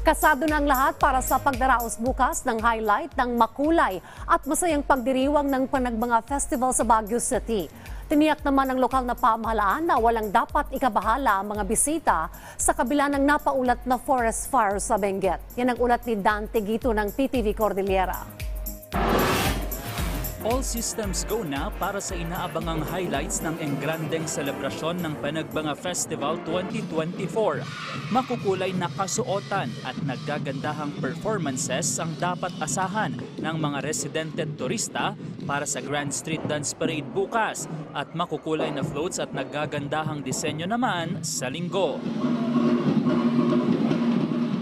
Kasado na ang lahat para sa pagdaraos bukas ng highlight ng makulay at masayang pagdiriwang ng Panagbanga Festival sa Baguio City. Tiniyak naman ng lokal na pamahalaan na walang dapat ikabahala ang mga bisita sa kabila ng napaulat na forest fire sa Benguet. Yan ang ulat ni Dante Gito ng PTV Cordillera. All systems go na para sa inaabangang highlights ng engrandeng selebrasyon ng Panagbanga Festival 2024. Makukulay na kasuotan at naggagandahang performances ang dapat asahan ng mga residente turista para sa Grand Street Dance Parade bukas at makukulay na floats at naggagandahang disenyo naman sa Linggo.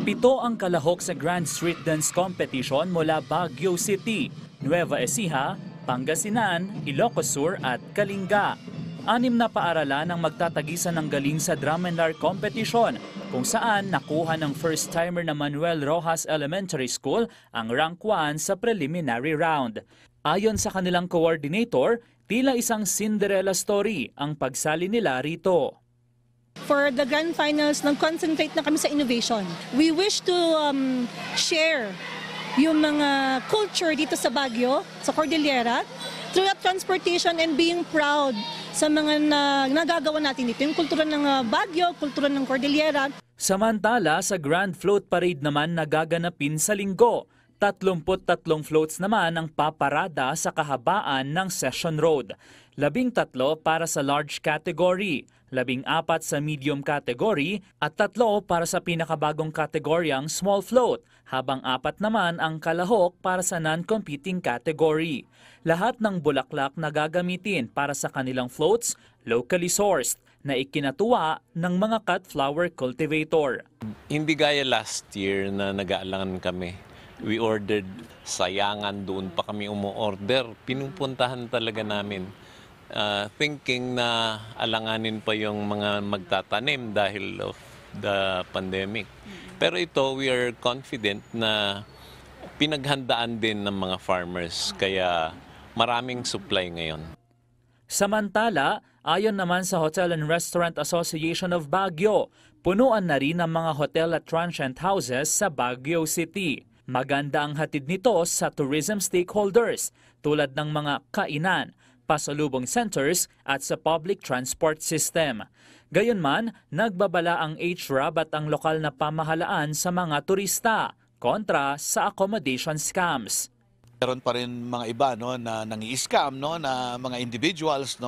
7 ang kalahok sa Grand Street Dance Competition mula Baguio City, Nueva Ecija, Pangasinan, Ilocos Sur at Kalinga. 6 na paaralan ang magtatagisan ng galing sa Drum and Lark Competition kung saan nakuha ng first-timer na Manuel Rojas Elementary School ang rank 1 sa preliminary round. Ayon sa kanilang coordinator, tila isang Cinderella story ang pagsali nila rito. For the grand finals, nag-concentrate na kami sa innovation. We wish to share yung mga culture dito sa Baguio, sa Cordillera, through transportation and being proud sa mga nagagawa natin dito. Yung kultura ng Baguio, kultura ng Cordillera. Samantala, sa Grand Float Parade naman nagaganapin sa Linggo. 33 floats naman ang paparada sa kahabaan ng Session Road. 13 para sa large category, 14 sa medium category at 3 para sa pinakabagong kategoryang small float, habang 4 naman ang kalahok para sa non-competing category. Lahat ng bulaklak na gagamitin para sa kanilang floats, locally sourced, na ikinatuwa ng mga cut flower cultivator. Hindi gaya last year na nag-aalangan kami. We ordered sayangan, doon pa kami umu-order. Pinupuntahan talaga namin. Thinking na alanganin pa yung mga magtatanim dahil of the pandemic. Pero ito, we are confident na pinaghandaan din ng mga farmers, kaya maraming supply ngayon. Samantala, ayon naman sa Hotel and Restaurant Association of Baguio, punuan na rin ang mga hotel at transient houses sa Baguio City. Maganda ang hatid nito sa tourism stakeholders tulad ng mga kainan, pasalubong centers at sa public transport system. Gayunman, nagbabala ang HRAB at ang lokal na pamahalaan sa mga turista kontra sa accommodation scams. Meron pa rin mga iba na nangi-scam na mga individuals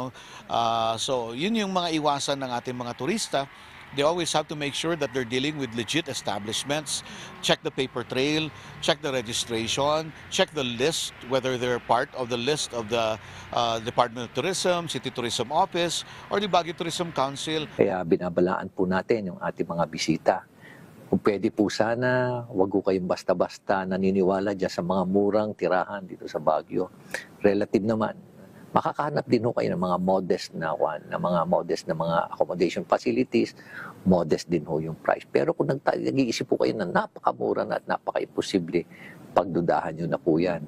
so yun yung mga iwasan ng ating mga turista. They always have to make sure that they're dealing with legit establishments, check the paper trail, check the registration, check the list, whether they're part of the list of the Department of Tourism, City Tourism Office, or the Baguio Tourism Council. Kaya binabalaan po natin yung ating mga bisita. Kung pwede po sana, wag ko kayong basta-basta naniniwala dyan sa mga murang tirahan dito sa Baguio. Relative naman. Makakahanap din ho kayo ng mga modest na mga accommodation facilities, modest din ho yung price. Pero kung nag-iisip po kayo na napakamura na at napaka-imposible, pagdudahan nyo na po yan.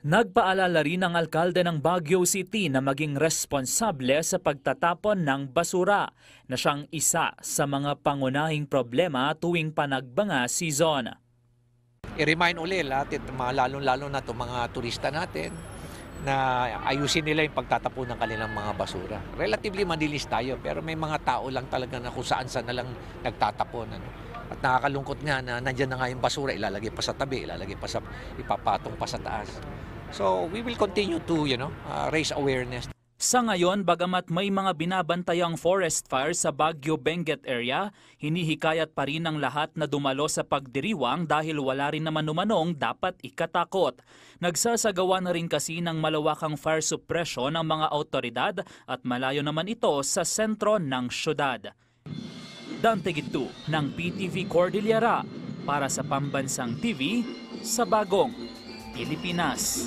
Nagpaalala rin ang alkalde ng Baguio City na maging responsable sa pagtatapon ng basura na siyang isa sa mga pangunahing problema tuwing panagbanga season. I-remind ulit lahat, lalo-lalo na itong mga turista natin, na ayusin nila yung pagtatapon ng kanilang mga basura. Relatively madilis tayo, pero may mga tao lang talaga na kung saan-saan na lang nagtatapon. At nakakalungkot nga na nandyan na nga yung basura, ilalagay pa sa tabi, ipapatong pa sa taas. So we will continue to raise awareness. Sa ngayon, bagamat may mga binabantayang forest fire sa Baguio Benguet area, hinihikayat pa rin ang lahat na dumalo sa pagdiriwang dahil wala rin naman umanong dapat ikatakot. Nagsasagawa na rin kasi ng malawakang fire suppression ang mga autoridad at malayo naman ito sa sentro ng syudad. Dante Gito ng PTV Cordillera para sa Pambansang TV sa Bagong Pilipinas.